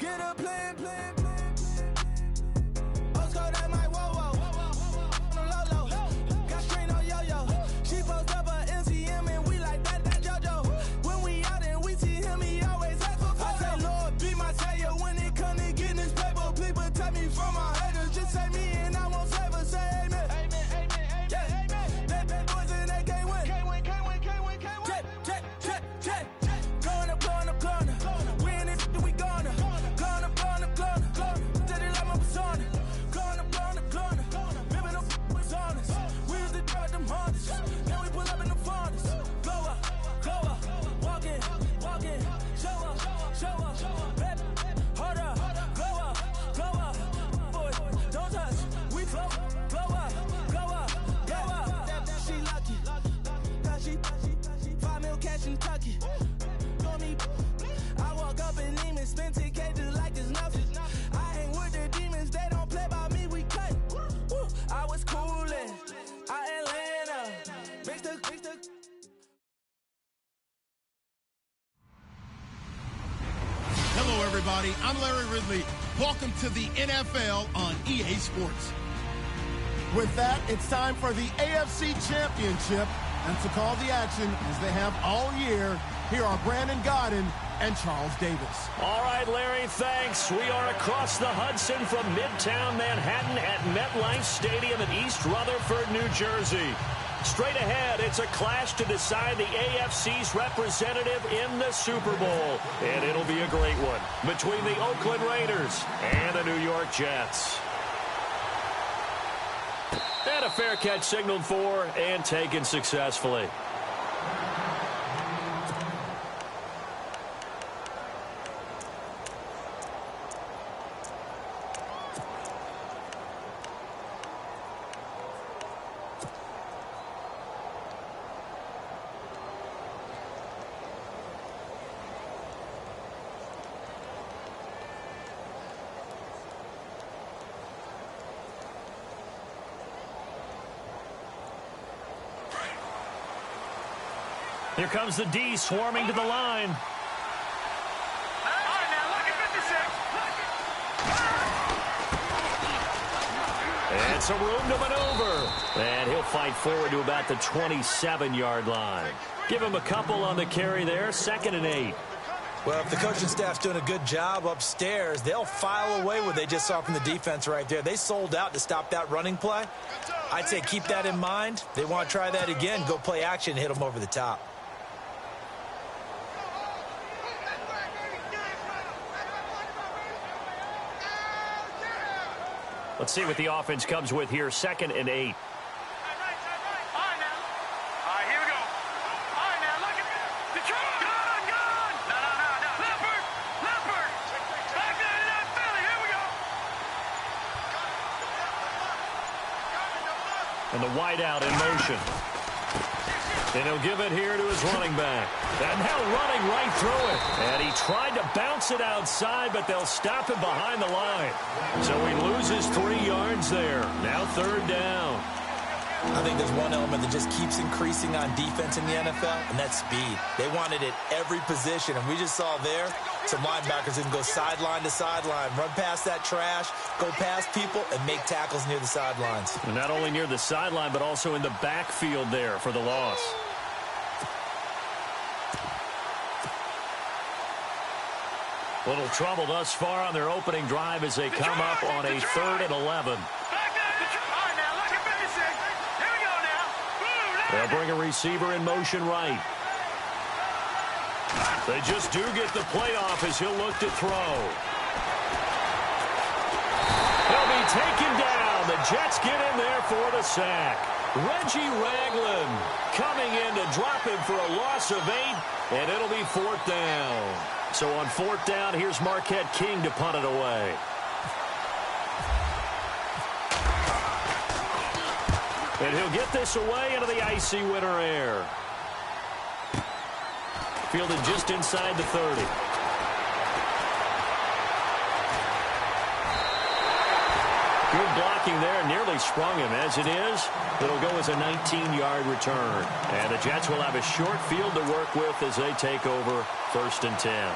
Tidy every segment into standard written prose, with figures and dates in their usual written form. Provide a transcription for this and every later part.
get a plan. Osco, that my whoa. On the low. Got strain on yo-yo. She post up a MCM and we like that JoJo. When we out and we see him, he always ask for photo. I say, Lord, be my savior when it come to getting this paper. Please protect me from my haters. Just say me and I won't save her. Say amen. Bad boys and they can't win. Check. Going up. Win it, we gonna. Going up. Did it like my persona. Going up. Ripping up was honest. We used to drive them Hondas. Now we pull up in the Fondas. Glow up. Walk in. Show up. Baby, hold up. Glow up. Boys, don't touch. We flow. Glow up. She lucky. Cause she 5 mil cash in Kentucky. I walk up in demons, spend 10K just like it's nothing. I hang with the demons, they don't play by me, we cut. I was coolin', Atlanta. Mix the. Hello, everybody. I'm Larry Ridley. Welcome to the NFL on EA Sports. With that, it's time for the AFC Championship. And to call the action, as they have all year, here are Brandon Godden and Charles Davis. All right, Larry, thanks. We are across the Hudson from Midtown Manhattan at MetLife Stadium in East Rutherford, New Jersey. Straight ahead, it's a clash to decide the AFC's representative in the Super Bowl. And it'll be a great one between the Oakland Raiders and the New York Jets. And a fair catch signaled for and taken successfully. Here comes the D swarming to the line. And some room to maneuver. And he'll fight forward to about the 27-yard line. Give him a couple on the carry there. 2nd and 8. Well, if the coaching staff's doing a good job upstairs, they'll file away what they just saw from the defense right there. They sold out to stop that running play. I'd say keep that in mind. They want to try that again. Go play action and hit them over the top. Let's see what the offense comes with here. 2nd and 8. And the wideout in motion. And he'll give it here to his running back. And now running right through it. And he tried to bounce it outside, but they'll stop him behind the line. So he loses 3 yards there. Now 3rd down. I think there's one element that just keeps increasing on defense in the NFL, and that's speed. They want it at every position, and we just saw there some linebackers that can go sideline to sideline, run past that trash, go past people, and make tackles near the sidelines. And not only near the sideline, but also in the backfield there for the loss. Little trouble thus far on their opening drive as they come up on a 3rd and 11. They'll bring a receiver in motion right. They just do get the play off as he'll look to throw. He'll be taken down. The Jets get in there for the sack. Reggie Ragland coming in to drop him for a loss of 8, and it'll be 4th down. So on 4th down, here's Marquette King to punt it away. And he'll get this away into the icy winter air. Fielded just inside the 30. Good blocking there, nearly sprung him. As it is, it'll go as a 19-yard return. And the Jets will have a short field to work with as they take over 1st and 10.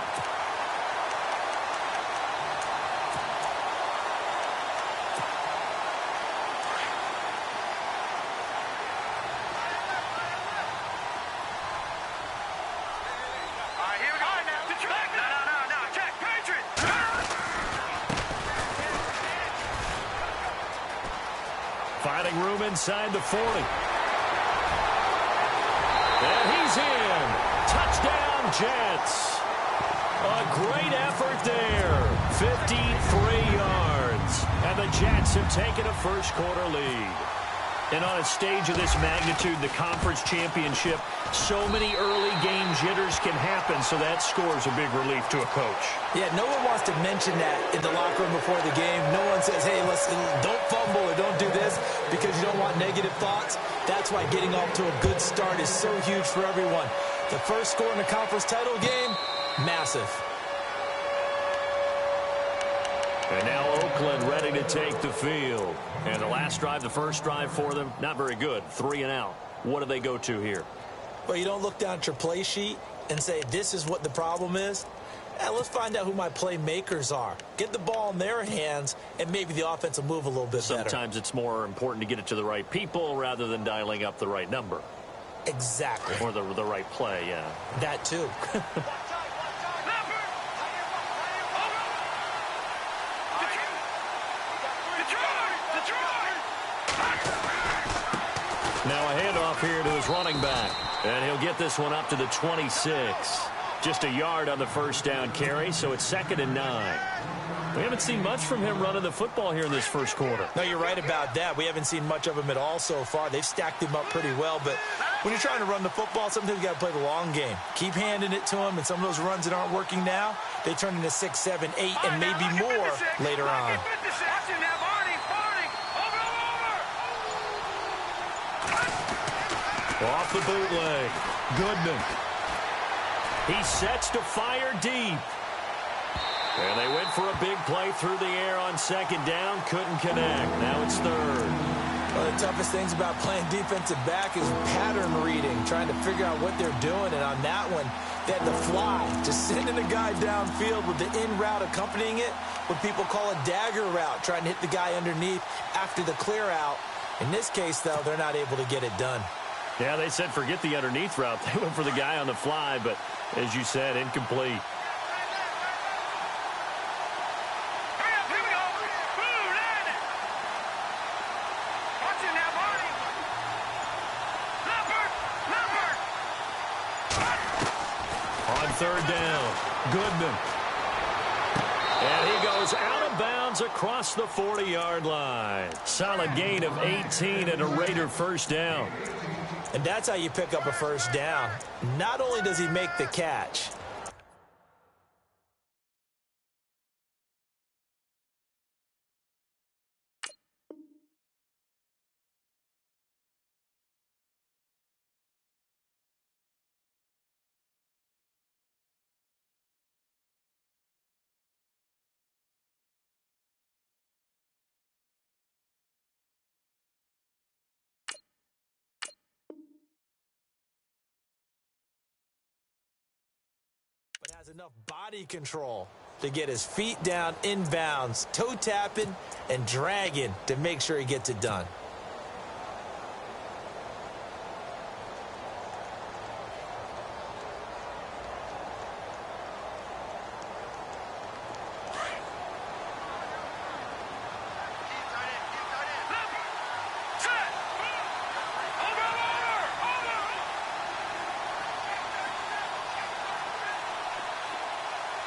Finding room inside the 40. And he's in. Touchdown, Jets. A great effort there. 53 yards. And the Jets have taken a first-quarter lead. And on a stage of this magnitude, the conference championship, so many early game jitters can happen, so that score's a big relief to a coach. Yeah, no one wants to mention that in the locker room before the game. No one says, hey, listen, don't fumble or don't do this because you don't want negative thoughts. That's why getting off to a good start is so huge for everyone. The first score in the conference title game, massive. And now Oakland ready to take the field. And the last drive, the first drive for them, not very good. 3 and out. What do they go to here? Well, you don't look down at your play sheet and say, this is what the problem is. Let's find out who my playmakers are. Get the ball in their hands, and maybe the offense will move a little bit better. Sometimes it's more important to get it to the right people rather than dialing up the right number. Exactly. Or the right play, yeah. That too. Now a handoff here to his running back. And he'll get this one up to the 26. Just a yard on the first down carry, so it's 2nd and 9. We haven't seen much from him running the football here in this first quarter. No, you're right about that. We haven't seen much of him at all so far. They've stacked him up pretty well, but when you're trying to run the football, sometimes you got to play the long game. Keep handing it to him, and some of those runs that aren't working now, they turn into 6, 7, 8, and maybe more later on. Off the bootleg. Goodman. He sets to fire deep. And they went for a big play through the air on 2nd down. Couldn't connect. Now it's 3rd. One of the toughest things about playing defensive back is pattern reading, trying to figure out what they're doing. And on that one, they had the fly, just sending a guy downfield with the in route accompanying it, what people call a dagger route, trying to hit the guy underneath after the clear out. In this case, though, they're not able to get it done. Yeah, they said forget the underneath route. They went for the guy on the fly, but as you said, incomplete. On 3rd down, Goodman. And he goes out of bounds across the 40-yard line. Solid gain of 18 and a Raider first down. And that's how you pick up a first down. Not only does he make the catch. But has enough body control to get his feet down inbounds, toe tapping and dragging to make sure he gets it done.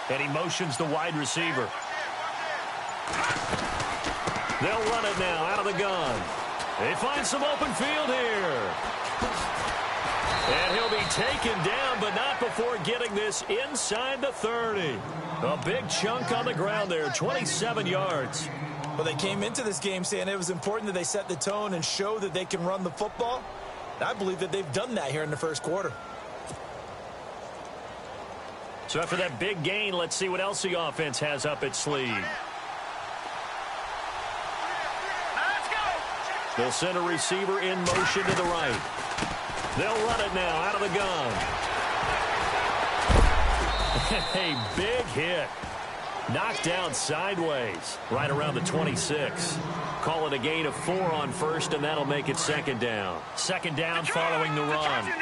And he motions the wide receiver. They'll run it now out of the gun. They find some open field here. And he'll be taken down, but not before getting this inside the 30. A big chunk on the ground there, 27 yards. Well, they came into this game saying it was important that they set the tone and show that they can run the football. And I believe that they've done that here in the first quarter. So after that big gain, let's see what else the offense has up its sleeve. They'll send a receiver in motion to the right. They'll run it now out of the gun. A big hit. Knocked down sideways right around the 26. Call it a gain of 4 on first, and that'll make it 2nd down. 2nd down following the run.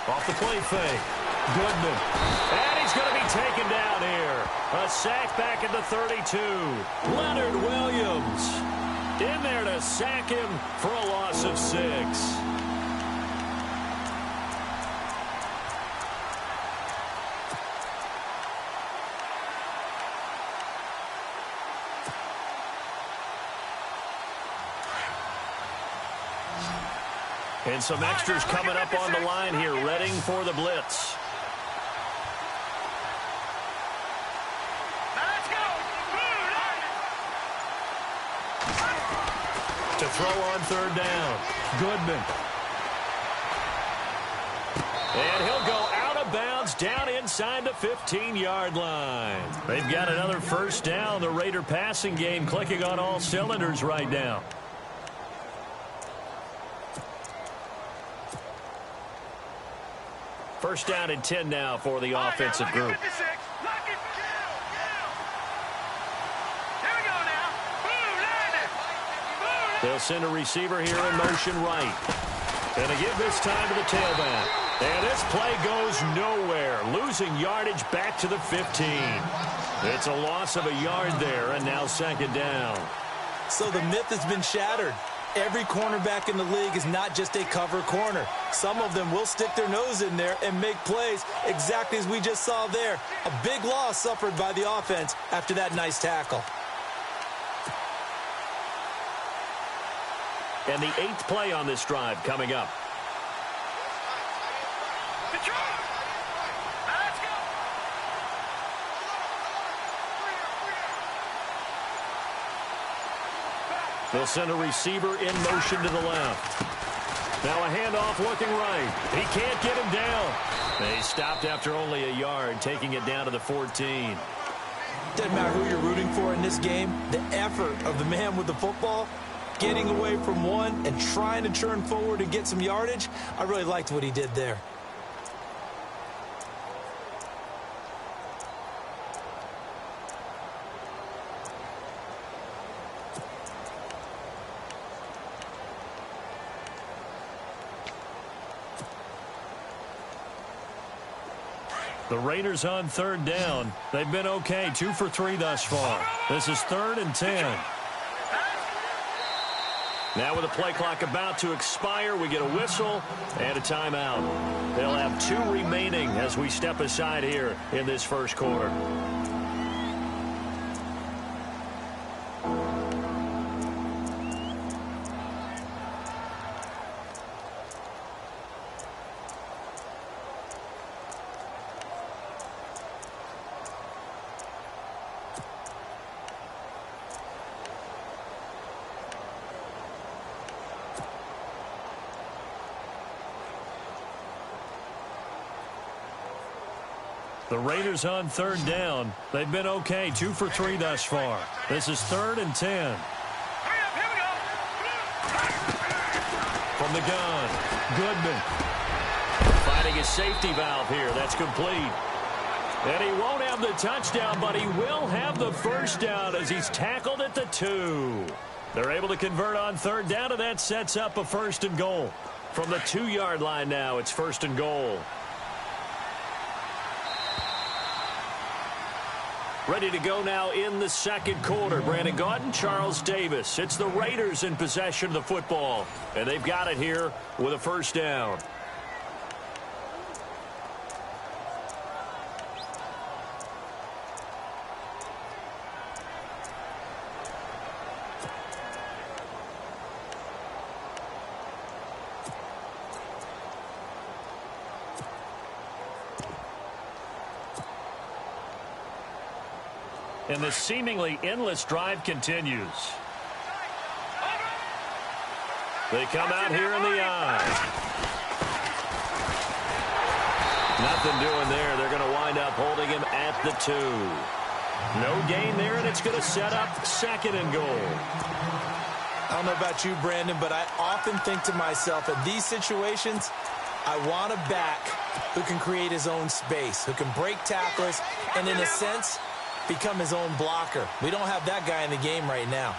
Off the play fake. Goodman. And he's going to be taken down here. A sack back at the 32. Leonard Williams in there to sack him for a loss of 6. And some extras coming up on the line here, readying for the blitz. To throw on third down, Goodman. And he'll go out of bounds down inside the 15-yard line. They've got another first down. The Raider passing game clicking on all cylinders right now. First down and 10 now for the offensive group. They'll send a receiver here in motion right. And they give this time to the tailback. And this play goes nowhere. Losing yardage back to the 15. It's a loss of a yard there, and now second down. So the myth has been shattered. Every cornerback in the league is not just a cover corner. Some of them will stick their nose in there and make plays exactly as we just saw there. A big loss suffered by the offense after that nice tackle. And the 8th play on this drive coming up. They'll send a receiver in motion to the left. Now a handoff looking right. He can't get him down. They stopped after only a yard, taking it down to the 14. Doesn't matter who you're rooting for in this game. The effort of the man with the football, getting away from one and trying to turn forward and get some yardage, I really liked what he did there. The Raiders on third down. They've been okay, 2 for 3 thus far. This is 3rd and 10. Now with the play clock about to expire, we get a whistle and a timeout. They'll have 2 remaining as we step aside here in this first quarter. The Raiders on third down. They've been okay, 2 for 3 thus far. This is 3rd and 10. From the gun, Goodman. Finding his safety valve here. That's complete. And he won't have the touchdown, but he will have the first down as he's tackled at the 2. They're able to convert on third down, and that sets up a 1st and goal. From the 2-yard line now, it's 1st and goal. Ready to go now in the second quarter. Brandon Gaudin, Charles Davis. It's the Raiders in possession of the football. And they've got it here with a first down. And the seemingly endless drive continues. They come out here in the eye. Nothing doing there. They're going to wind up holding him at the 2. No gain there, and it's going to set up 2nd and goal. I don't know about you, Brandon, but I often think to myself, in these situations, I want a back who can create his own space, who can break tackles, and in a sense, become his own blocker. We don't have that guy in the game right now.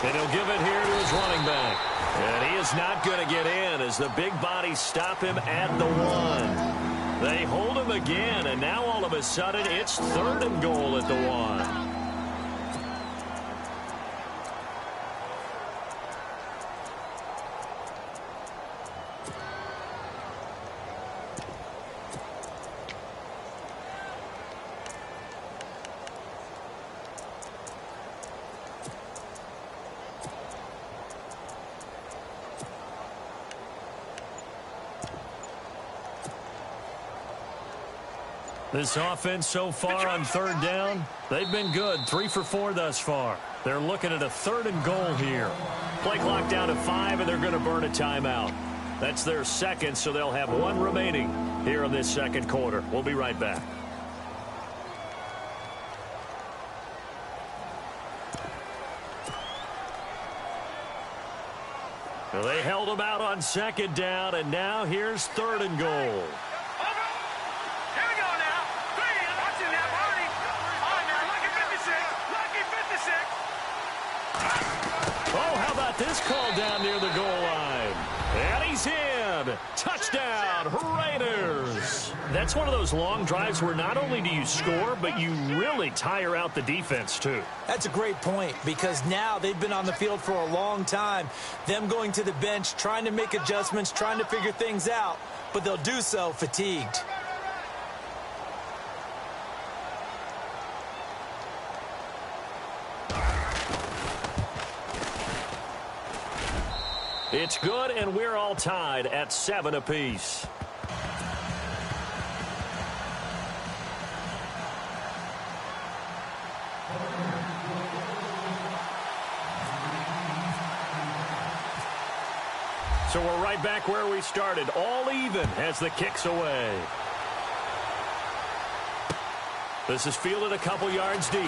And he'll give it here to his running back. And he is not going to get in as the big bodies stop him at the 1. They hold him again, and now all of a sudden it's 3rd and goal at the 1. This offense so far on 3rd down, they've been good. 3 for 4 thus far. They're looking at a 3rd and goal here. Play clock down to 5, and they're going to burn a timeout. That's their 2nd, so they'll have 1 remaining here in this 2nd quarter. We'll be right back. Well, they held them out on 2nd down, and now here's 3rd and goal. This call down near the goal line. And he's in. Touchdown, Raiders. That's one of those long drives where not only do you score, but you really tire out the defense, too. That's a great point because now they've been on the field for a long time. Them going to the bench, trying to make adjustments, trying to figure things out, but they'll do so fatigued. It's good, and we're all tied at 7 apiece. So we're right back where we started, all even as the kick's away. This is fielded a couple yards deep.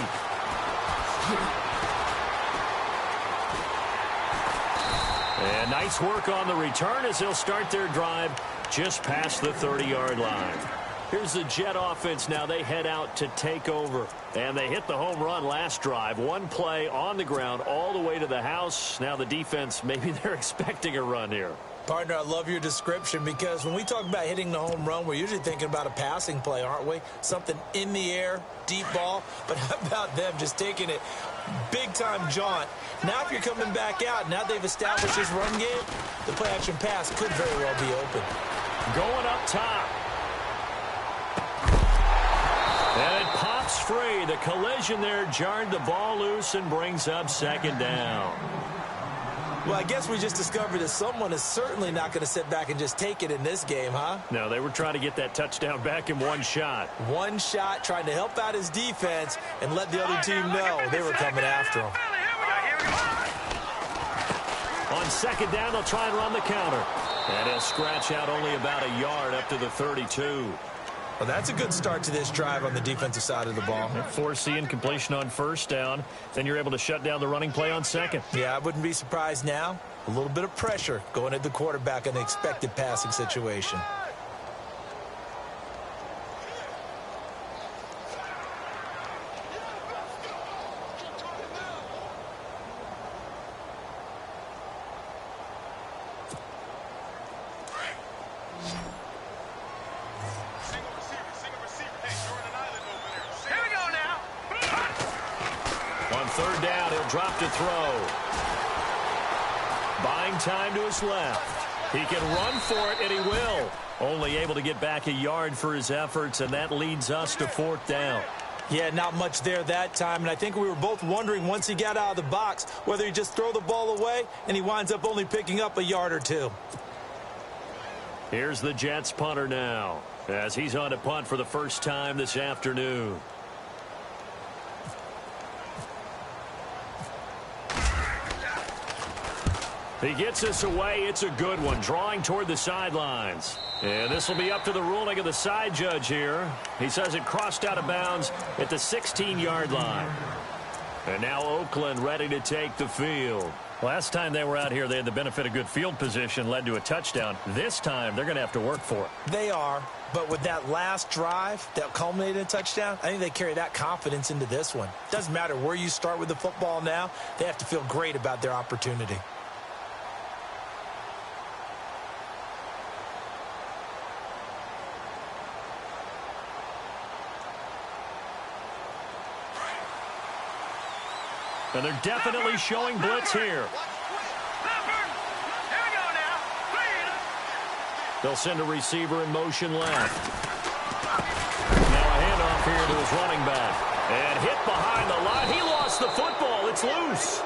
And nice work on the return as they'll start their drive just past the 30-yard line. Here's the Jet offense now. They head out to take over. And they hit the home run last drive. 1 play on the ground all the way to the house. Now the defense, maybe they're expecting a run here. Partner, I love your description because when we talk about hitting the home run, we're usually thinking about a passing play, aren't we? Something in the air, deep ball. But how about them just taking it big-time jaunt? Now if you're coming back out, now they've established this run game, the play-action pass could very well be open. Going up top. And it pops free. The collision there jarred the ball loose and brings up 2nd down. Well, I guess we just discovered that someone is certainly not going to sit back and just take it in this game, huh? No, they were trying to get that touchdown back in 1 shot. 1 shot, trying to help out his defense and let the other team know they were coming after him. On 2nd down, they'll try and run the counter. And he'll scratch out only about a yard up to the 32. Well, that's a good start to this drive on the defensive side of the ball. Forcing incompletion on 1st down. Then you're able to shut down the running play on 2nd. Yeah, I wouldn't be surprised now. A little bit of pressure going at the quarterback in an expected passing situation. Drop to throw. Buying time to his left. He can run for it, and he will. Only able to get back a yard for his efforts, and that leads us to 4th down. Yeah, not much there that time, and I think we were both wondering once he got out of the box whether he just throw the ball away, and he winds up only picking up a yard or 2. Here's the Jets punter now, as he's on to punt for the first time this afternoon. He gets us away. It's a good one, drawing toward the sidelines. And this will be up to the ruling of the side judge here. He says it crossed out of bounds at the 16-yard line. And now Oakland ready to take the field. Last time they were out here, they had the benefit of good field position, led to a touchdown. This time, they're going to have to work for it. They are, but with that last drive that culminated in a touchdown, I think they carry that confidence into this one. Doesn't matter where you start with the football now, they have to feel great about their opportunity. And they're definitely showing blitz here. They'll send a receiver in motion left. Now a handoff here to his running back. And hit behind the line. He lost the football. It's loose.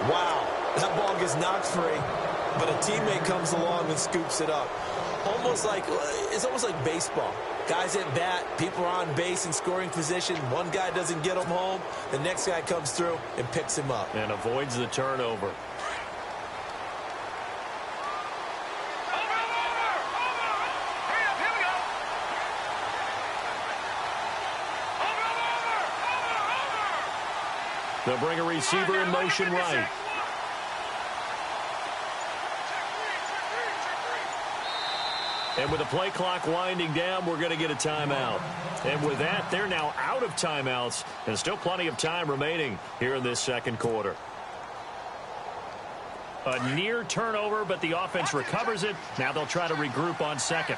Wow, that ball gets knocked free, but a teammate comes along and scoops it up. It's almost like baseball. Guys at bat, people are on base in scoring position. One guy doesn't get him home. The next guy comes through and picks him up. And avoids the turnover. They'll bring a receiver in motion right. And with the play clock winding down, we're going to get a timeout. And with that, they're now out of timeouts, and still plenty of time remaining here in this second quarter. A near turnover, but the offense recovers it. Now they'll try to regroup on second.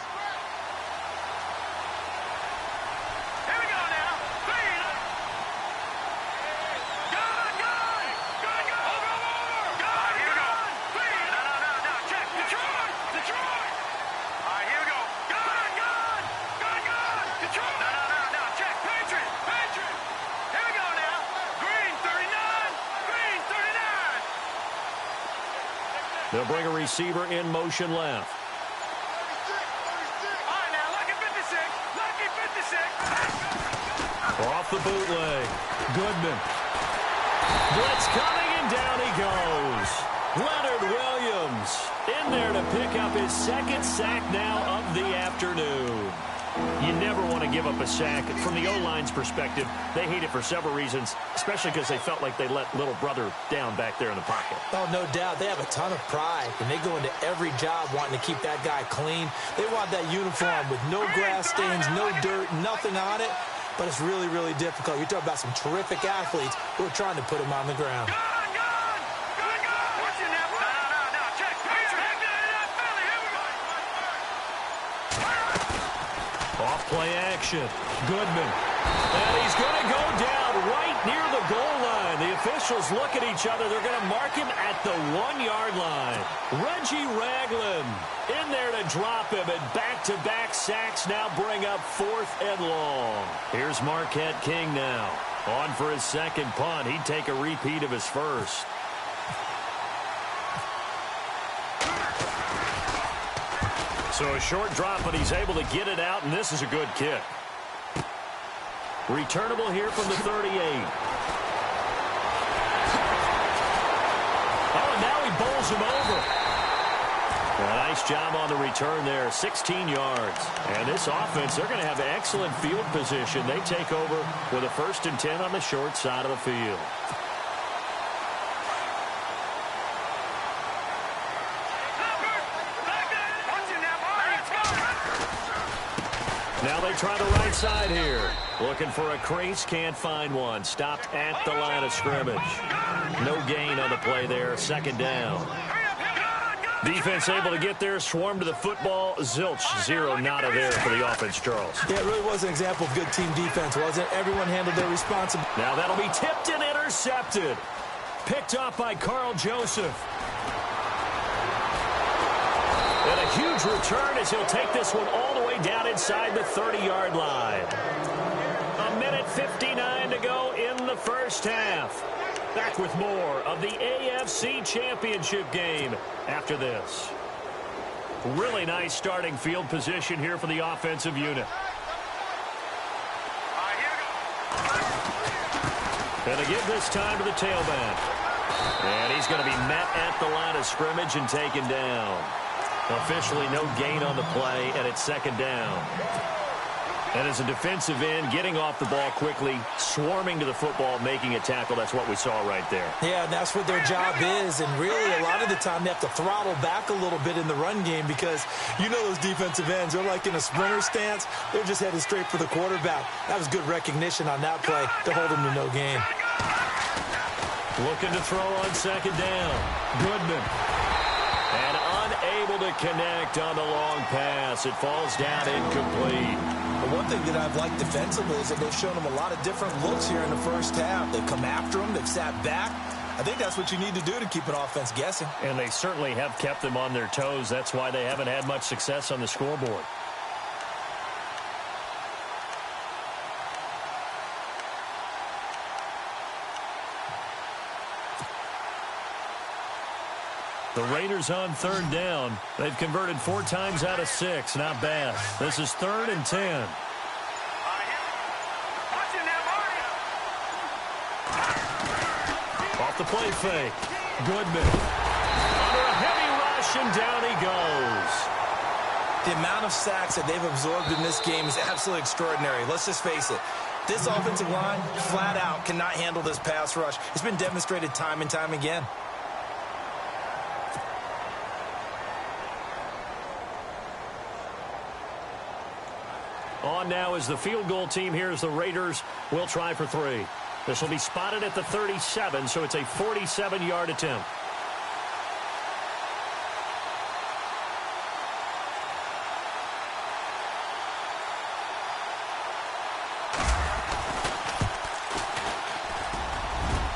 They'll bring a receiver in motion left. Off the bootleg. Goodman. Blitz coming, and down he goes. Leonard Williams in there to pick up his second sack now of the afternoon. You never want to give up a sack. From the O-line's perspective, they hate it for several reasons, especially because they felt like they let little brother down back there in the pocket. Oh, no doubt. They have a ton of pride, and they go into every job wanting to keep that guy clean. They want that uniform with no grass stains, no dirt, nothing on it, but it's really, really difficult. You're talking about some terrific athletes who are trying to put him on the ground. Play action. Goodman. And he's going to go down right near the goal line. The officials look at each other. They're going to mark him at the 1-yard line. Reggie Ragland in there to drop him. And back-to-back sacks now bring up 4th and long. Here's Marquette King now. On for his second punt. He'd take a repeat of his first. So a short drop, but he's able to get it out, and this is a good kick. Returnable here from the 38. Oh, and now he bowls him over. A nice job on the return there, 16 yards. And this offense, they're going to have excellent field position. They take over with a 1st and 10 on the short side of the field. Now they try the right side here. Looking for a crease, can't find one. Stopped at the line of scrimmage. No gain on the play there, 2nd down. Defense able to get there, swarm to the football. Zilch, 0 nada there for the offense, Charles. Yeah, it really was an example of good team defense, wasn't it? Everyone handled their responsibility. Now that'll be tipped and intercepted. Picked off by Carl Joseph. And a huge return as he'll take this one all the way down inside the 30-yard line. 1:59 to go in the first half. Back with more of the AFC Championship game after this. Really nice starting field position here for the offensive unit. And they give this time to the tailback. And he's going to be met at the line of scrimmage and taken down. Officially no gain on the play, and it's 2nd down. And as a defensive end, getting off the ball quickly, swarming to the football, making a tackle, that's what we saw right there. Yeah, and that's what their job is. And really, a lot of the time, they have to throttle back a little bit in the run game because you know those defensive ends, they're like in a sprinter stance. They're just headed straight for the quarterback. That was good recognition on that play to hold them to no gain. Looking to throw on second down. Goodman. And unable to connect on the long pass. It falls down incomplete. The one thing that I've liked defensively is that they've shown them a lot of different looks here in the first half. They've come after them. They've sat back. I think that's what you need to do to keep an offense guessing. And they certainly have kept them on their toes. That's why they haven't had much success on the scoreboard. The Raiders on third down. They've converted 4 times out of 6. Not bad. This is 3rd and 10. Off the play fake. Goodman. Under a heavy rush, and down he goes. The amount of sacks that they've absorbed in this game is absolutely extraordinary. Let's just face it. This offensive line, flat out, cannot handle this pass rush. It's been demonstrated time and time again. On now is the field goal team. Here's the Raiders. Will try for 3. This will be spotted at the 37, so it's a 47-yard attempt.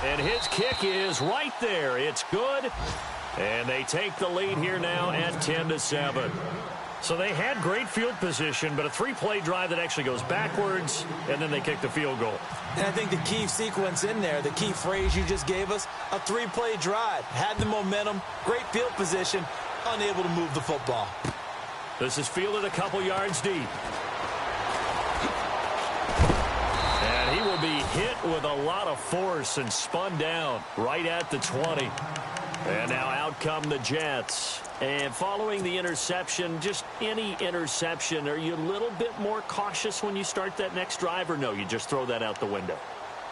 And his kick is right there. It's good. And they take the lead here now at 10-7. So they had great field position, but a 3-play drive that actually goes backwards, and then they kick the field goal. And I think the key sequence in there, the key phrase you just gave us, a 3-play drive. Had the momentum, great field position, unable to move the football. This is fielded a couple yards deep. And he will be hit with a lot of force and spun down right at the 20. And now out come the Jets. And following the interception, just any interception, are you a little bit more cautious when you start that next drive, or no, you just throw that out the window?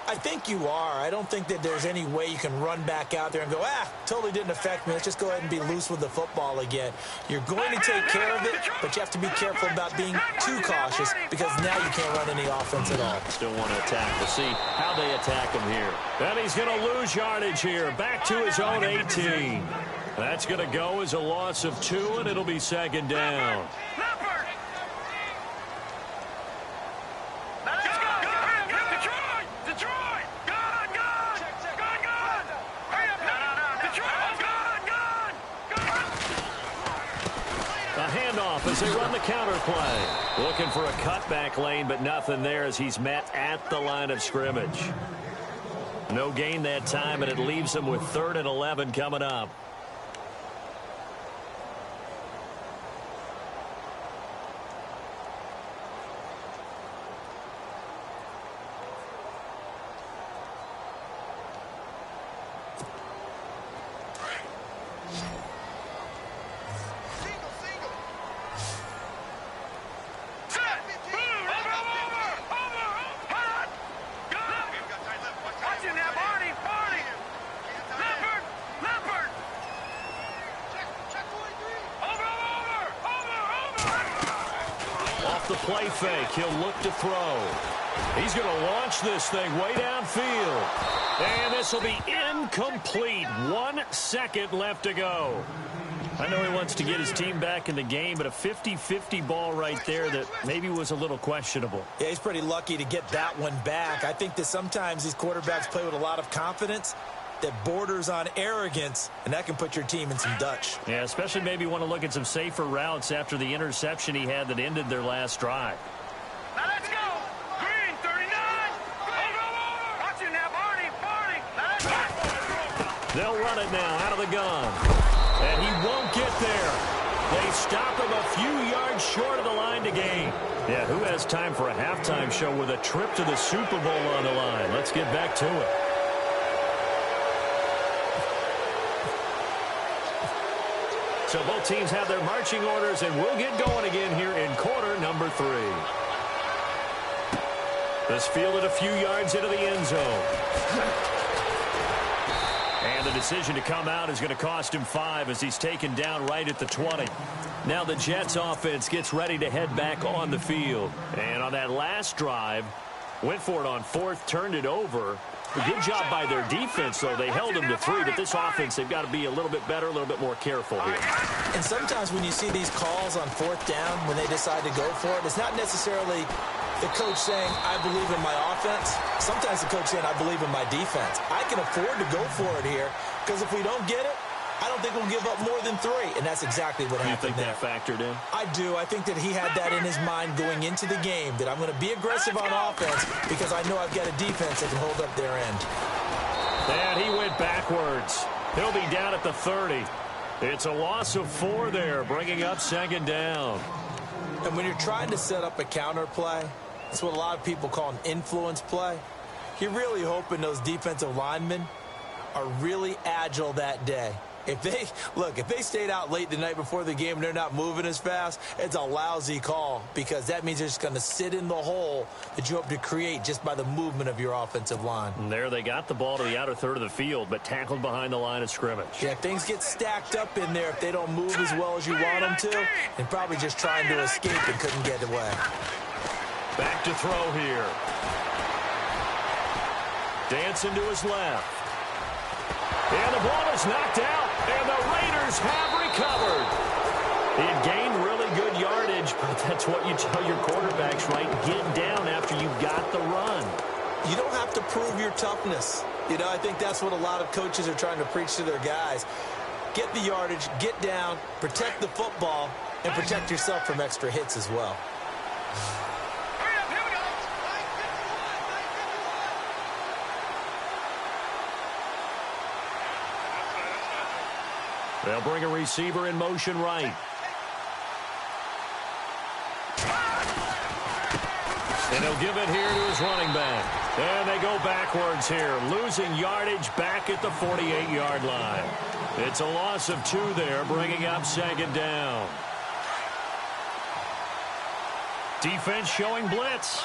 I think you are. I don't think that there's any way you can run back out there and go, totally didn't affect me. Let's just go ahead and be loose with the football again. You're going to take care of it, but you have to be careful about being too cautious because now you can't run any offense at all. Still want to attack. We'll see how they attack him here. And he's going to lose yardage here. Back to his own 18. That's going to go as a loss of 2, and it'll be second down. A handoff as they run the counter play. Looking for a cutback lane, but nothing there as he's met at the line of scrimmage. No gain that time, and it leaves him with 3rd and 11 coming up. The play fake. He'll look to throw. He's going to launch this thing way downfield. And this will be incomplete. 1 second left to go. I know he wants to get his team back in the game, but a 50-50 ball right there that maybe was a little questionable. Yeah, he's pretty lucky to get that one back. I think that sometimes these quarterbacks play with a lot of confidence that borders on arrogance, and that can put your team in some Dutch. Yeah, especially maybe want to look at some safer routes after the interception he had that ended their last drive. Now let's go. Green, 39. Watch it now, Barney. They'll run it now out of the gun. And he won't get there. They stop him a few yards short of the line to gain. Yeah, who has time for a halftime show with a trip to the Super Bowl on the line? Let's get back to it. So both teams have their marching orders, and we'll get going again here in quarter number 3. This fielded a few yards into the end zone. And the decision to come out is going to cost him 5 as he's taken down right at the 20. Now the Jets offense gets ready to head back on the field. And on that last drive, went for it on 4th, turned it over. A good job by their defense, though. They held them to 3, but this offense, they've got to be a little bit better, a little bit more careful here. And sometimes when you see these calls on 4th down, when they decide to go for it, it's not necessarily the coach saying, I believe in my offense. Sometimes the coach saying, I believe in my defense. I can afford to go for it here, because if we don't get it, I don't think we'll give up more than 3, and that's exactly what happened there. You think that factored in? I do. I think that he had that in his mind going into the game, that I'm going to be aggressive on offense because I know I've got a defense that can hold up their end. And he went backwards. He'll be down at the 30. It's a loss of 4 there, bringing up 2nd down. And when you're trying to set up a counter play, that's what a lot of people call an influence play. You're really hoping those defensive linemen are really agile that day. If they stayed out late the night before the game and they're not moving as fast, it's a lousy call because that means they're just going to sit in the hole that you hope to create just by the movement of your offensive line. And there they got the ball to the outer third of the field, but tackled behind the line of scrimmage. Yeah, things get stacked up in there if they don't move as well as you want them to, and probably just trying to escape and couldn't get away. Back to throw here. Dancing to his left. And the ball is knocked out, and the Raiders have recovered. He had gained really good yardage, but that's what you tell your quarterbacks, right? Get down after you got the run. You don't have to prove your toughness. You know, I think that's what a lot of coaches are trying to preach to their guys. Get the yardage, get down, protect the football, and protect yourself from extra hits as well. They'll bring a receiver in motion right. And he'll give it here to his running back. And they go backwards here, losing yardage back at the 48-yard line. It's a loss of 2 there, bringing up 2nd down. Defense showing blitz.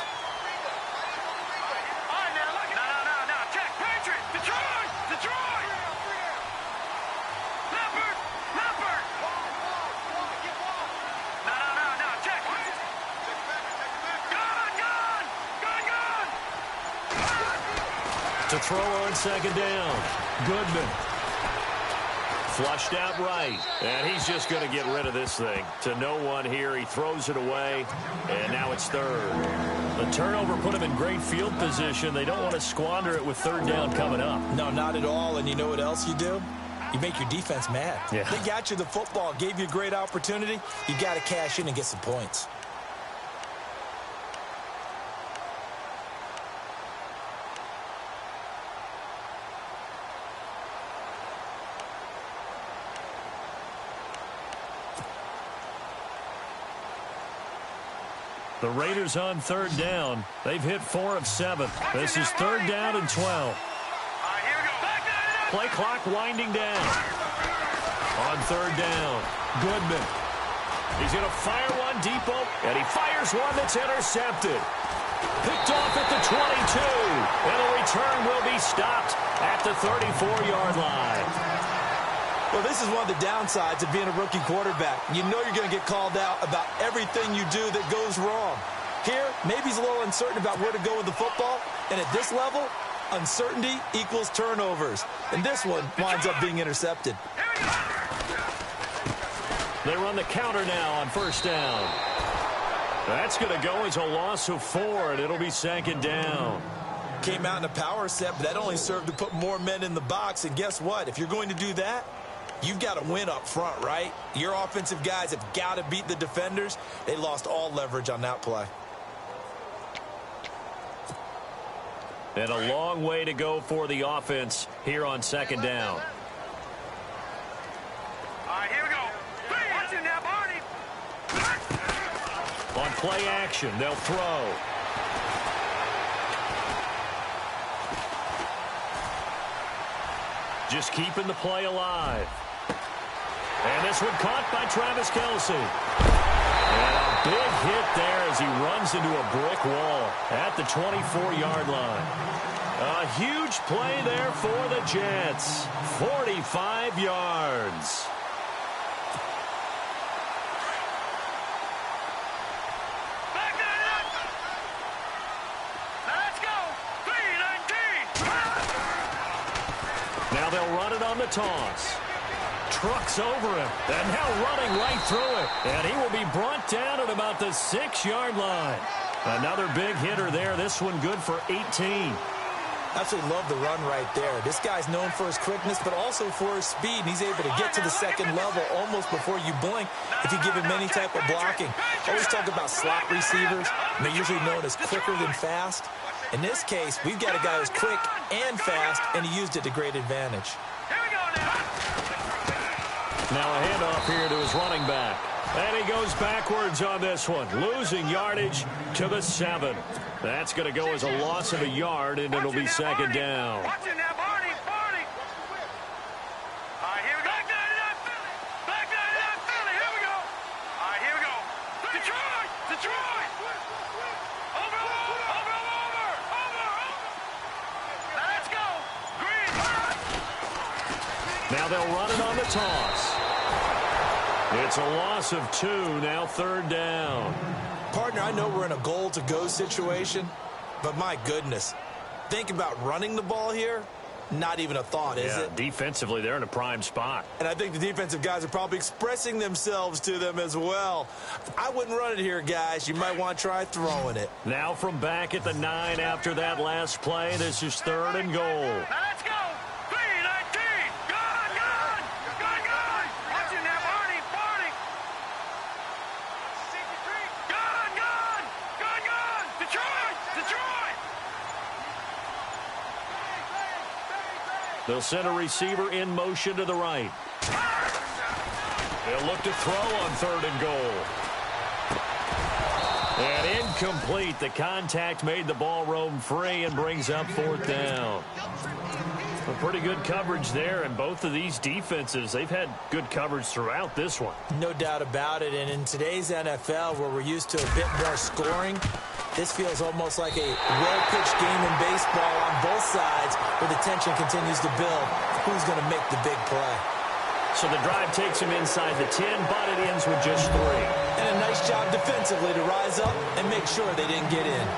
To throw on 2nd down. Goodman. Flushed out right. And he's just going to get rid of this thing. To no one here. He throws it away. And now it's 3rd. The turnover put him in great field position. They don't want to squander it with 3rd down coming up. No, not at all. And you know what else you do? You make your defense mad. Yeah. They got you the football, gave you a great opportunity. You got to cash in and get some points. The Raiders on 3rd down. They've hit 4 of 7. This is 3rd down and 12. Play clock winding down. On 3rd down, Goodman. He's going to fire one deep, and he fires one that's intercepted. Picked off at the 22. And the return will be stopped at the 34-yard line. Well, this is one of the downsides of being a rookie quarterback. You know you're going to get called out about everything you do that goes wrong. Here, maybe he's a little uncertain about where to go with the football. And at this level, uncertainty equals turnovers. And this one winds up being intercepted. They run the counter now on 1st down. That's going to go as a loss of 4, and it'll be 2nd down. Came out in a power set, but that only served to put more men in the box. And guess what? If you're going to do that, you've got to win up front, right? Your offensive guys have got to beat the defenders. They lost all leverage on that play. And a long way to go for the offense here on 2nd down. All right, here we go. Watch it now, Barney. On play action, they'll throw. Just keeping the play alive. And this one caught by Travis Kelce. And a big hit there as he runs into a brick wall at the 24-yard line. A huge play there for the Jets. 45 yards. Now they'll run it on the toss. Trucks over him, and now running right through it. And he will be brought down at about the 6-yard line. Another big hitter there. This one good for 18. Absolutely love the run right there. This guy's known for his quickness, but also for his speed. He's able to get to the second level almost before you blink if you give him any type of blocking. Always talk about slot receivers, and they're usually known as quicker than fast. In this case, we've got a guy who's quick and fast, and he used it to great advantage. Now a handoff here to his running back. And he goes backwards on this one, losing yardage to the 7. That's going to go as a loss of a yard, and it'll be second down. Watching that, Barney. All right, here we go. Back down, Philly. Here we go. All right, here we go. Detroit. Over. Let's go. Green. Now they'll run it on the toss. It's a loss of 2, now third down. Partner, I know we're in a goal-to-go situation, but my goodness, think about running the ball here. Not even a thought, is it? Defensively, they're in a prime spot. And I think the defensive guys are probably expressing themselves to them as well. I wouldn't run it here, guys. You might want to try throwing it. Now from back at the 9 after that last play, this is 3rd and goal. Let's go. 3-19. Gone. Watching that, Barney. Gone. Detroit. They'll send a receiver in motion to the right. They'll look to throw on 3rd and goal. And incomplete. The contact made the ball roam free and brings up 4th down. A pretty good coverage there, and both of these defenses, they've had good coverage throughout this one. No doubt about it, and in today's NFL, where we're used to a bit more scoring, this feels almost like a well-pitched game in baseball on both sides, where the tension continues to build. Who's going to make the big play? So the drive takes him inside the 10, but it ends with just 3. And a nice job defensively to rise up and make sure they didn't get in.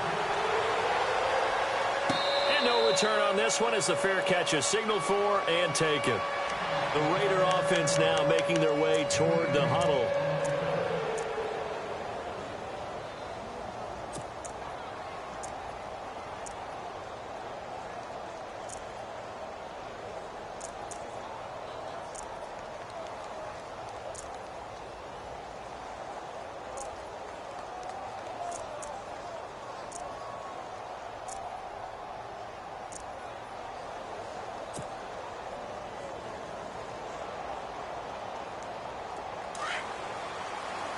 And no return on this one as the fair catch is signaled for and taken. The Raider offense now making their way toward the huddle.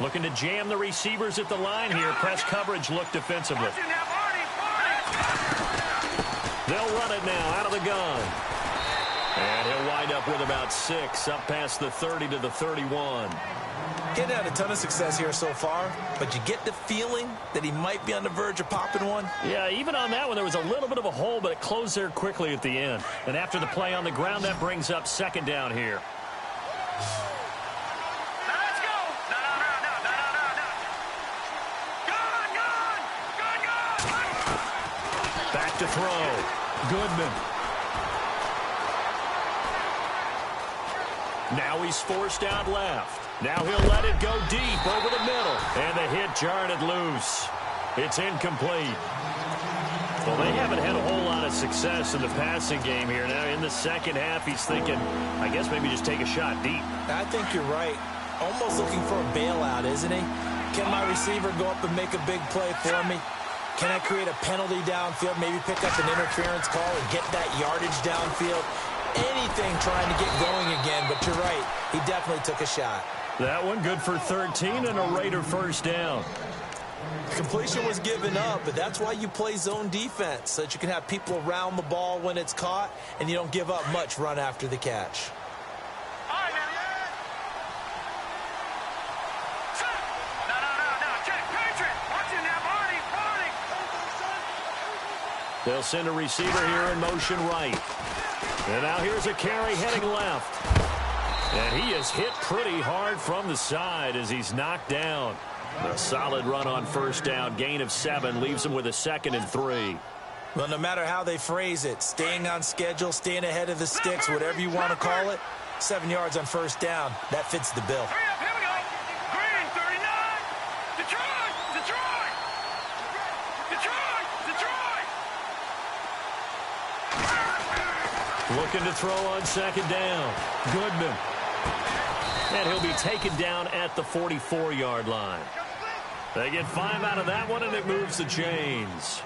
Looking to jam the receivers at the line here. Press coverage look defensively. They'll run it now out of the gun. And he'll wind up with about 6 up past the 30 to the 31. Getting out a ton of success here so far, but you get the feeling that he might be on the verge of popping one. Yeah, even on that one, there was a little bit of a hole, but it closed there quickly at the end. And after the play on the ground, that brings up 2nd down here. Back to throw. Goodman. Now he's forced out left. Now he'll let it go deep over the middle. And the hit jarred it loose. It's incomplete. Well, they haven't had a whole lot of success in the passing game here. Now in the second half, he's thinking, I guess maybe just take a shot deep. I think you're right. Almost looking for a bailout, isn't he? Can my receiver go up and make a big play for me? Can I create a penalty downfield, maybe pick up an interference call and get that yardage downfield? Anything trying to get going again, but you're right. He definitely took a shot. That one good for 13 and a Raider first down. Completion was given up, but that's why you play zone defense, so that you can have people around the ball when it's caught, and you don't give up much run after the catch. No. They'll send a receiver here in motion right. And now here's a carry heading left. And he is hit pretty hard from the side as he's knocked down. A solid run on first down. Gain of 7 leaves him with a 2nd and 3. Well, no matter how they phrase it, staying on schedule, staying ahead of the sticks, whatever you want to call it, 7 yards on first down, that fits the bill. Hurry up, here we go. Green, 39. Detroit, Detroit. Detroit, Detroit. Looking to throw on 2nd down. Goodman. And he'll be taken down at the 44-yard line. They get 5 out of that one, and it moves the chains.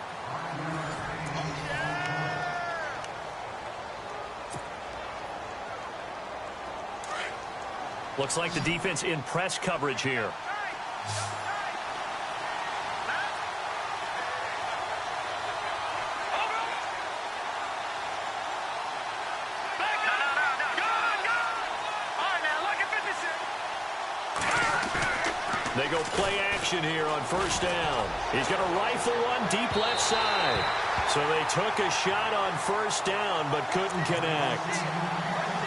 Looks like the defense in press coverage here. They go play action here on first down. He's going to rifle one deep left side. So they took a shot on first down but couldn't connect.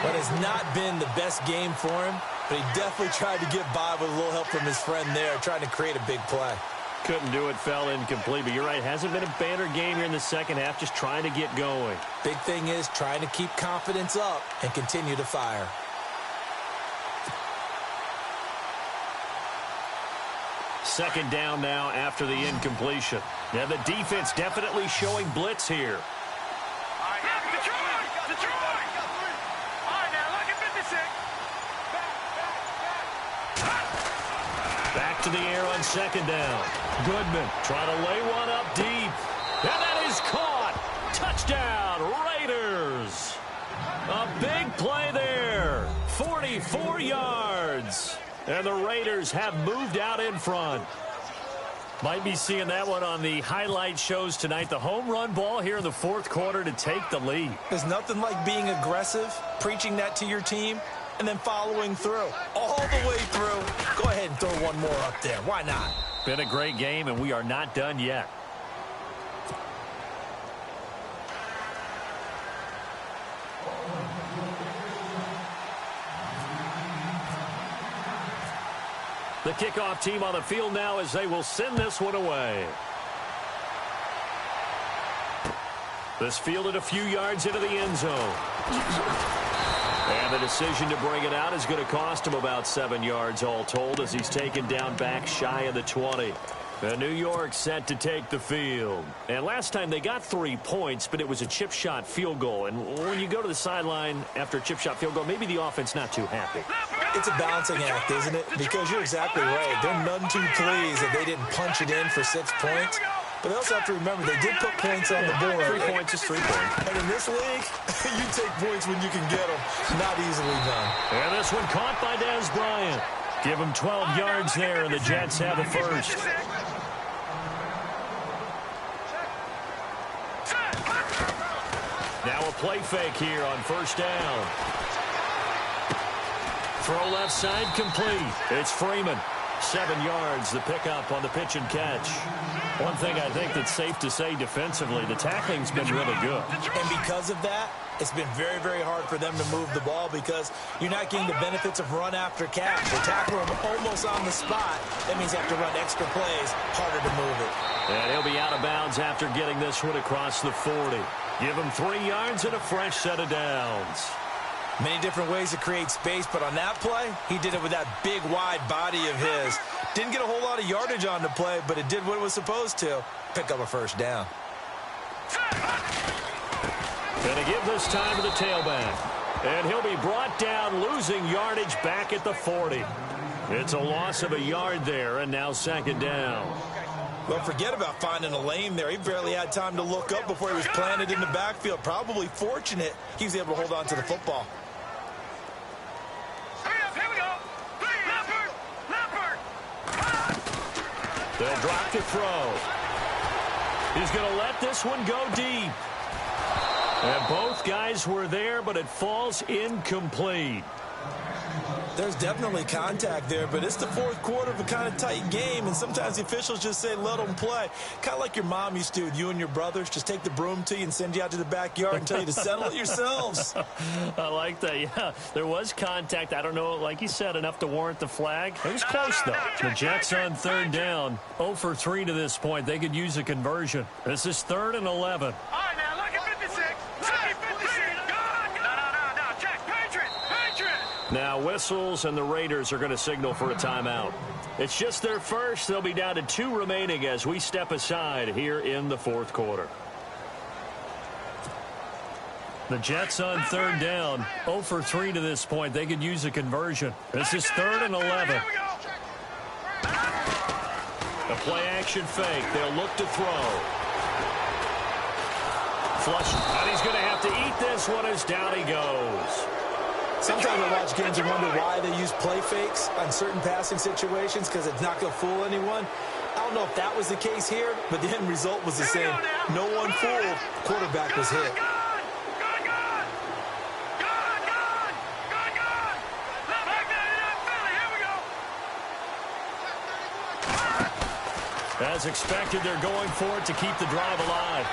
But it's not been the best game for him, but he definitely tried to get by with a little help from his friend there, trying to create a big play. Couldn't do it, fell incomplete. But you're right, hasn't been a banner game here in the second half, just trying to get going. Big thing is trying to keep confidence up and continue to fire. Second down now after the incompletion. Now the defense definitely showing blitz here. Detroit, Detroit. All right, now look at 56. Back to the air on second down. Goodman trying to lay one up deep. And that is caught. Touchdown, Raiders. A big play there. 44 yards. And the Raiders have moved out in front. Might be seeing that one on the highlight shows tonight. The home run ball here in the fourth quarter to take the lead. There's nothing like being aggressive, preaching that to your team, and then following through. All the way through. Go ahead and throw one more up there. Why not? Been a great game, and we are not done yet. The kickoff team on the field now as they will send this one away. This fielded a few yards into the end zone. And the decision to bring it out is going to cost him about 7 yards all told as he's taken down back shy of the 20. And New York set to take the field. And last time they got 3 points, but it was a chip shot field goal. And when you go to the sideline after a chip shot field goal, maybe the offense not too happy. It's a balancing act, isn't it? Because you're exactly right. They're none too pleased that they didn't punch it in for 6 points. But they also have to remember they did put points on the board. 3 points is 3 points. And in this league, you take points when you can get them. Not easily done. And this one caught by Dez Bryant. Give him 12 yards there, and the Jets have a first. Now a play fake here on first down. Throw left side complete. It's Freeman. 7 yards, the pickup on the pitch and catch. One thing I think that's safe to say defensively, the tackling's been really good. And because of that, it's been very, very hard for them to move the ball because you're not getting the benefits of run after catch. They tackle him almost on the spot. That means you have to run extra plays, harder to move it. And he'll be out of bounds after getting this one across the 40. Give him 3 yards and a fresh set of downs. Many different ways to create space, but on that play, he did it with that big, wide body of his. Didn't get a whole lot of yardage on the play, but it did what it was supposed to. Pick up a first down. Going to give this time to the tailback. And he'll be brought down, losing yardage back at the 40. It's a loss of a yard there, and now second down. Well, forget about finding a lane there. He barely had time to look up before he was planted in the backfield. Probably fortunate he was able to hold on to the football. Here we go. Leopard. They'll drop to throw. He's going to let this one go deep. And both guys were there, but it falls incomplete. There's definitely contact there, but it's the fourth quarter of a kind of tight game, and sometimes the officials just say, let them play. Kind of like your mom used to with you and your brothers. Just take the broom to you and send you out to the backyard and tell you to settle it yourselves. I like that, yeah. There was contact. I don't know, like you said, enough to warrant the flag. It was close, though. The Jets on third down. 0 for 3 to this point. They could use a conversion. This is 3rd and 11. All right, now, look at 56. Look at 56. No, check. Patriot. Now whistles, and the Raiders are going to signal for a timeout. It's just their first. They'll be down to 2 remaining as we step aside here in the fourth quarter. The Jets on third down. 0 for 3 to this point. They could use a conversion. This is 3rd and 11. A play-action fake. They'll look to throw. Flush. And he's going to have to eat this one as down he goes. Sometimes I watch games and wonder why they use play fakes on certain passing situations, because it's not going to fool anyone. I don't know if that was the case here, but the end result was the same. No one fooled. Quarterback was hit. As expected, they're going for it to keep the drive alive.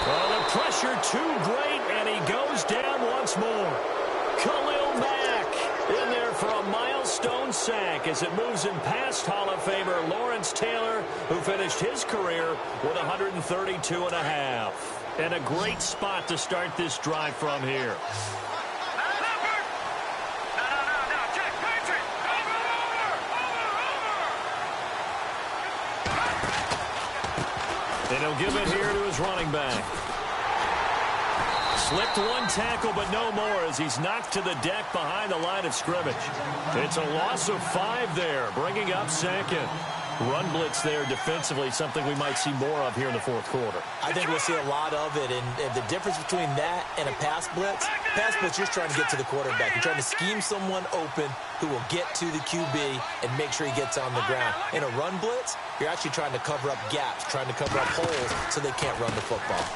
Well, the pressure too great, and he goes down once more. Khalil Mack in there for a milestone sack as it moves him past Hall of Famer Lawrence Taylor, who finished his career with 132.5. And a great spot to start this drive from here. And he'll give it here to his running back. Slipped one tackle, but no more as he's knocked to the deck behind the line of scrimmage. It's a loss of 5 there, bringing up second. Run blitz there defensively, something we might see more of here in the fourth quarter. I think we'll see a lot of it, and the difference between that and a pass blitz, you're trying to get to the quarterback. You're trying to scheme someone open who will get to the QB and make sure he gets on the ground. In a run blitz, you're actually trying to cover up gaps, trying to cover up holes so they can't run the football.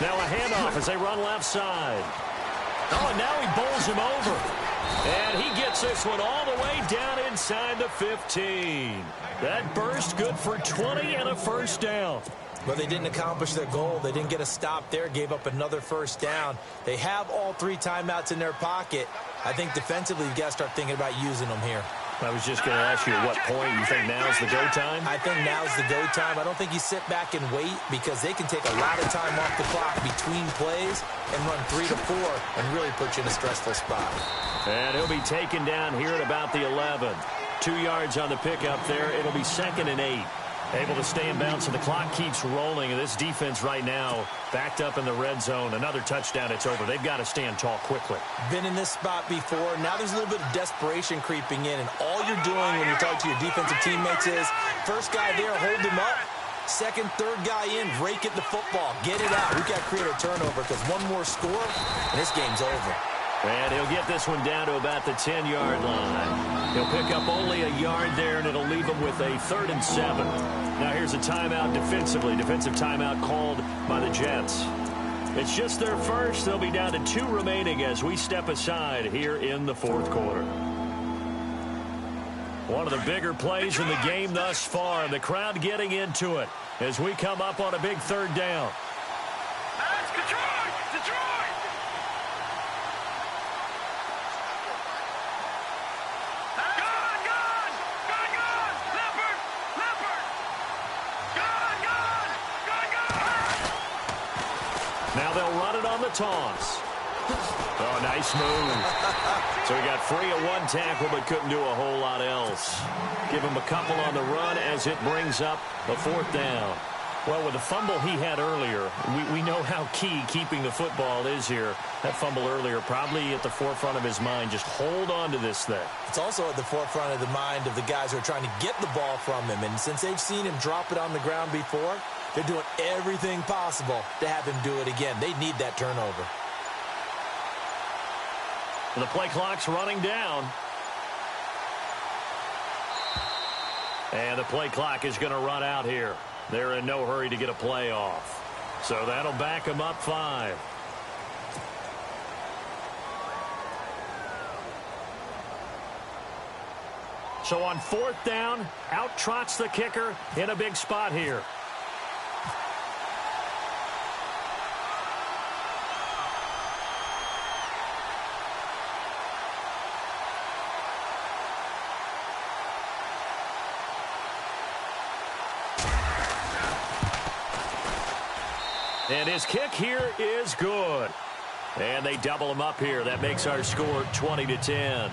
Now a handoff as they run left side. Oh, and now he bowls him over. And he gets this one all the way down inside the 15. That burst good for 20 and a first down. But they didn't accomplish their goal. They didn't get a stop there, gave up another first down. They have all 3 timeouts in their pocket. I think defensively you've got to start thinking about using them here. I was just going to ask you at what point you think now's the go time? I think now's the go time. I don't think you sit back and wait, because they can take a lot of time off the clock between plays and run 3 to 4 and really put you in a stressful spot. And he'll be taken down here at about the 11. 2 yards on the pickup there. It'll be 2nd and 8. Able to stay in bounds, and the clock keeps rolling. And this defense right now backed up in the red zone. Another touchdown, it's over. They've got to stand tall quickly. Been in this spot before. Now there's a little bit of desperation creeping in, and all you're doing when you're talking to your defensive teammates is, first guy there, hold him up. Second, third guy in, rake at the football. Get it out. We've got to create a turnover, because one more score, and this game's over. And he'll get this one down to about the 10-yard line. He'll pick up only a yard there, and it'll leave him with a 3rd and 7. Now here's a timeout defensively. Defensive timeout called by the Jets. It's just their first. They'll be down to 2 remaining as we step aside here in the fourth quarter. One of the bigger plays in the game thus far. The crowd getting into it as we come up on a big 3rd down. That's Detroit! Now they'll run it on the toss. Oh, nice move. So he got free of 1 tackle but couldn't do a whole lot else. Give him a couple on the run as it brings up a 4th down. Well, with the fumble he had earlier, we know how key keeping the football is here. That fumble earlier probably at the forefront of his mind. Just hold on to this thing. It's also at the forefront of the mind of the guys who are trying to get the ball from him. And since they've seen him drop it on the ground before, they're doing everything possible to have him do it again. They need that turnover. The play clock's running down. And the play clock is going to run out here. They're in no hurry to get a play off. So that'll back them up 5. So on 4th down, out trots the kicker in a big spot here. And his kick here is good. And they double him up here. That makes our score 20-10.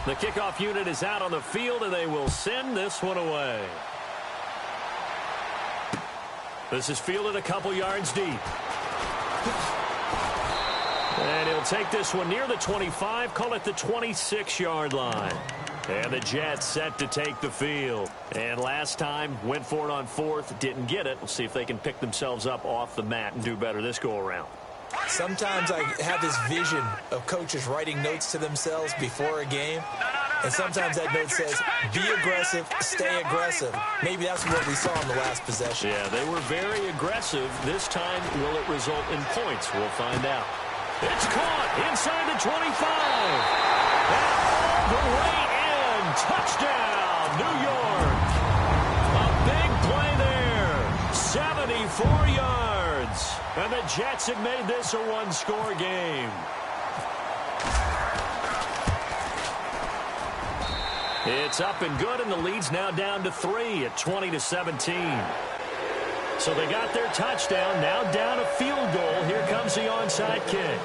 The kickoff unit is out on the field, and they will send this one away. This is fielded a couple yards deep. And he'll take this one near the 25, call it the 26-yard line. And the Jets set to take the field. And last time, went for it on 4th, didn't get it. We'll see if they can pick themselves up off the mat and do better this go-around. Sometimes I have this vision of coaches writing notes to themselves before a game. And sometimes that note says, be aggressive, stay aggressive. Maybe that's what we saw in the last possession. Yeah, they were very aggressive. This time, will it result in points? We'll find out. It's caught inside the 25. And all the way in. Touchdown, New York. A big play there. 74 yards. And the Jets have made this a one-score game. It's up and good, and the lead's now down to 3 at 20-17. So they got their touchdown, now down a field goal. Here comes the onside kick.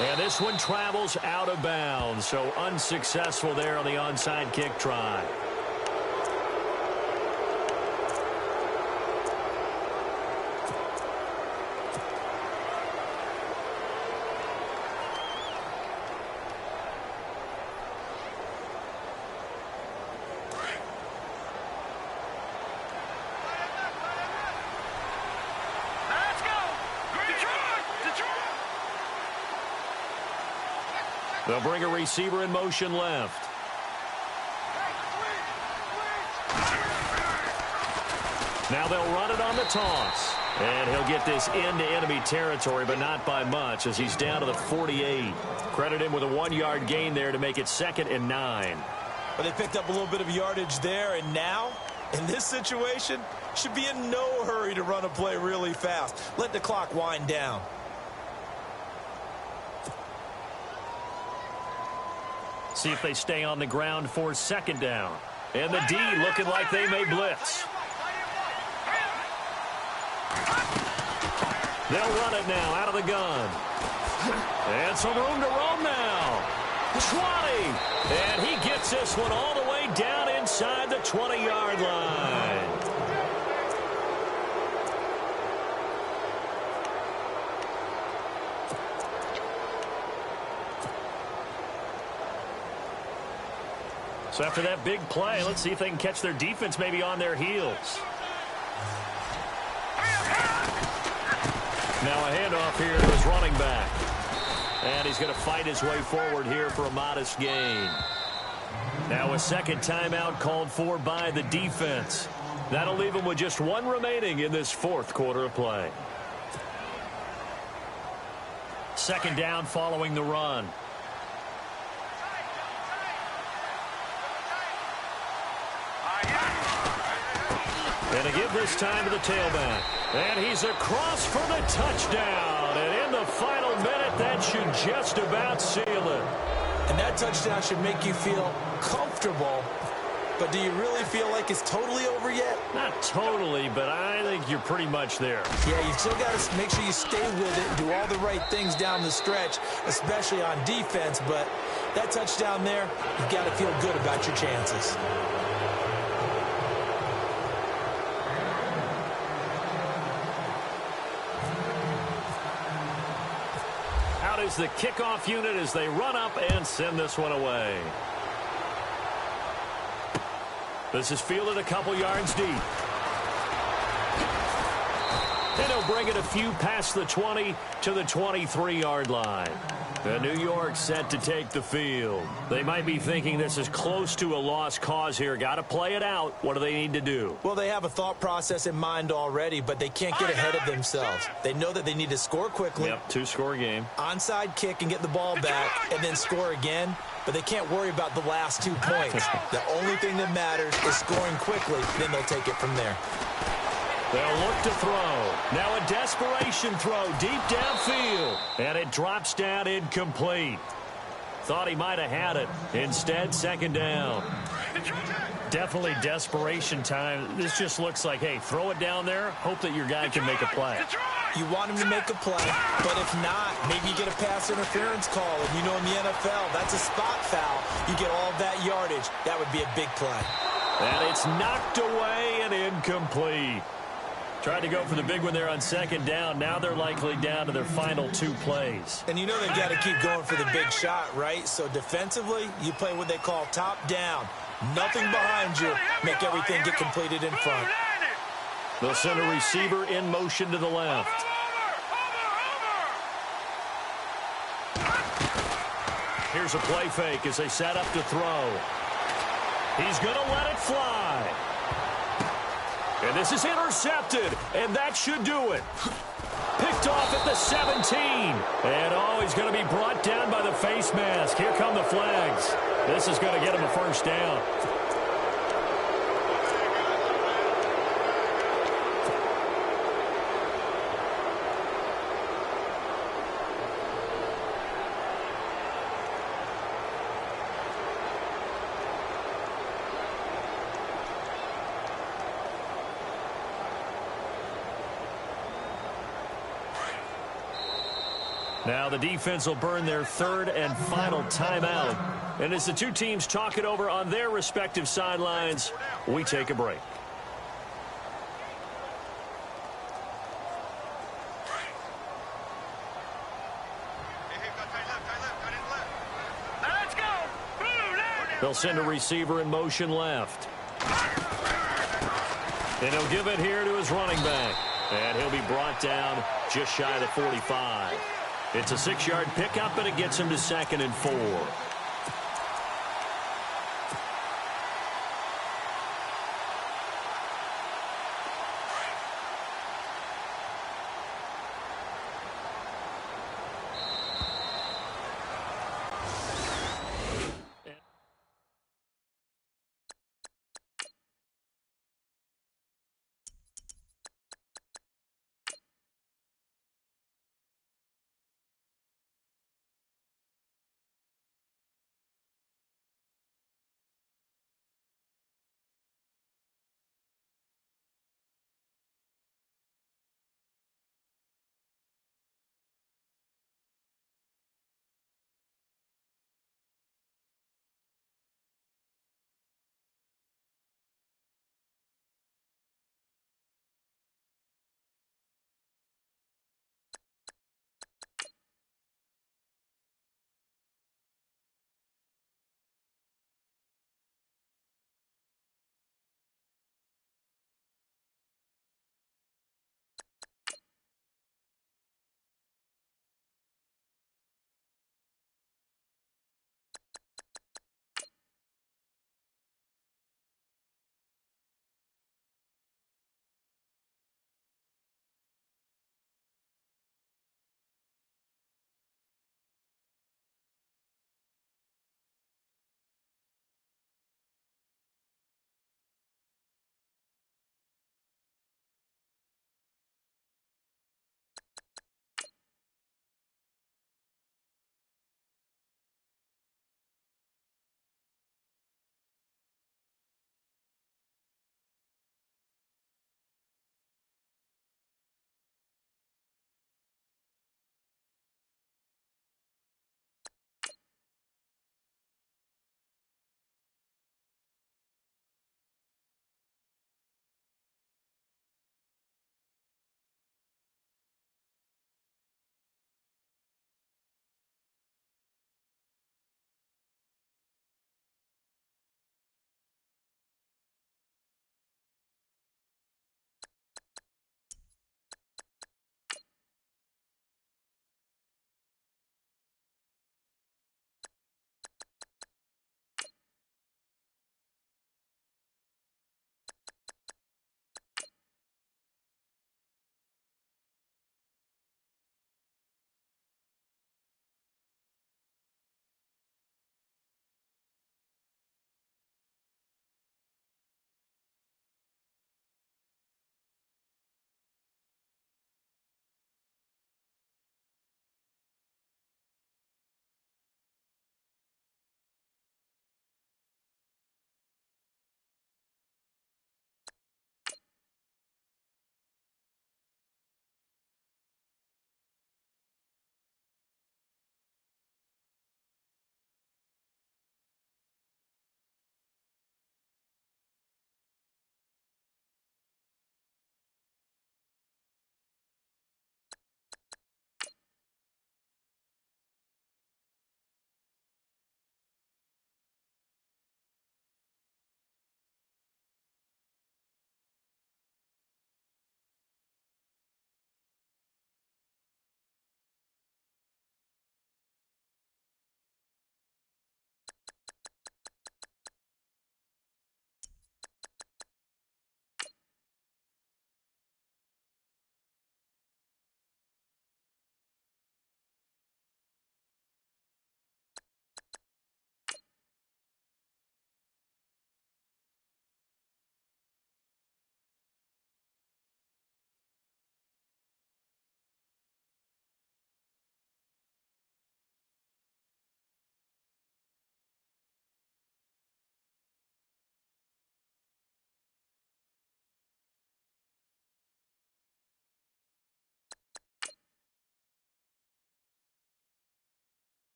And this one travels out of bounds, so unsuccessful there on the onside kick try. They'll bring a receiver in motion left. Now they'll run it on the toss. And he'll get this into enemy territory, but not by much as he's down to the 48. Credit him with a 1-yard gain there to make it 2nd and 9. But they picked up a little bit of yardage there, and now, in this situation, should be in no hurry to run a play really fast. Let the clock wind down. See if they stay on the ground for 2nd down. And the D looking like they may blitz. They'll run it now out of the gun. And some room to roam now. 20. And he gets this one all the way down inside the 20-yard line. So after that big play, let's see if they can catch their defense maybe on their heels. Now a handoff here to his running back. And he's going to fight his way forward here for a modest gain. Now a second timeout called for by the defense. That'll leave him with just 1 remaining in this 4th quarter of play. 2nd down following the run. And a give this time to the tailback. And he's across for the touchdown. And in the final minute, that should just about seal it. And that touchdown should make you feel comfortable. But do you really feel like it's totally over yet? Not totally, but I think you're pretty much there. Yeah, you've still got to make sure you stay with it and do all the right things down the stretch, especially on defense. But that touchdown there, you've got to feel good about your chances. Is the kickoff unit as they run up and send this one away. This is fielded a couple yards deep. And he'll bring it a few past the 20 to the 23-yard line. The New York set to take the field. They might be thinking this is close to a lost cause here. Got to play it out. What do they need to do? Well, they have a thought process in mind already, but they can't get ahead of themselves. They know that they need to score quickly. Yep, two-score game. Onside kick and get the ball back and then score again, but they can't worry about the last 2 points. The only thing that matters is scoring quickly, then they'll take it from there. They'll look to throw. Now a desperation throw deep downfield. And it drops down incomplete. Thought he might have had it. Instead, second down. Definitely desperation time. This just looks like, hey, throw it down there. Hope that your guy can make a play. You want him to make a play, but if not, maybe you get a pass interference call. And you know in the NFL, that's a spot foul. You get all of that yardage. That would be a big play. And it's knocked away and incomplete. Tried to go for the big one there on second down. Now they're likely down to their final 2 plays. And you know they've got to keep going for the big shot, right? So defensively, you play what they call top down. Nothing behind you. Make everything get completed in front. They'll send a receiver in motion to the left. Here's a play fake as they set up to throw. He's going to let it fly. And this is intercepted, and that should do it. Picked off at the 17. And, oh, he's going to be brought down by the face mask. Here come the flags. This is going to get him a first down. Now the defense will burn their third and final timeout. And as the two teams talk it over on their respective sidelines, we take a break. Let's go. They'll send a receiver in motion left. And he'll give it here to his running back. And he'll be brought down just shy of the 45. It's a 6-yard pickup, and it gets him to 2nd and 4.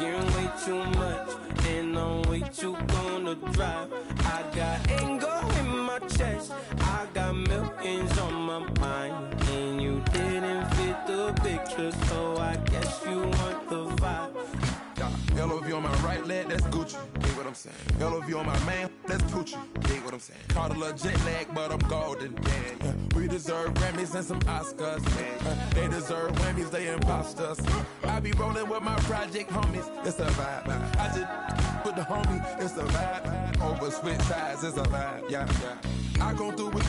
drinking way too much, and I'm way too gonna drive. I got anger in my chest, I got millions on my mind, and you didn't fit the picture, so I guess you want the vibe. LOV on my right leg, that's Gucci. Dig what I'm saying? LOV on my man, that's Poochie. Dig what I'm saying? Caught a little jet lag, but I'm golden. Yeah. We deserve Grammys and some Oscars. They deserve Grammys, they imposters. I be rolling with my project homies, it's a vibe. I just with the homie, it's a vibe. Over switch sides, it's a vibe. Yeah. I gon' do it.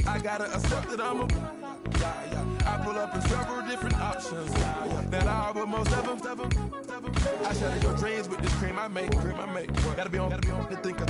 I gotta accept that I'm a. I pull up in several different options. That I almost ever. I shatter your dreams with this cream I make. Gotta be on the thinker.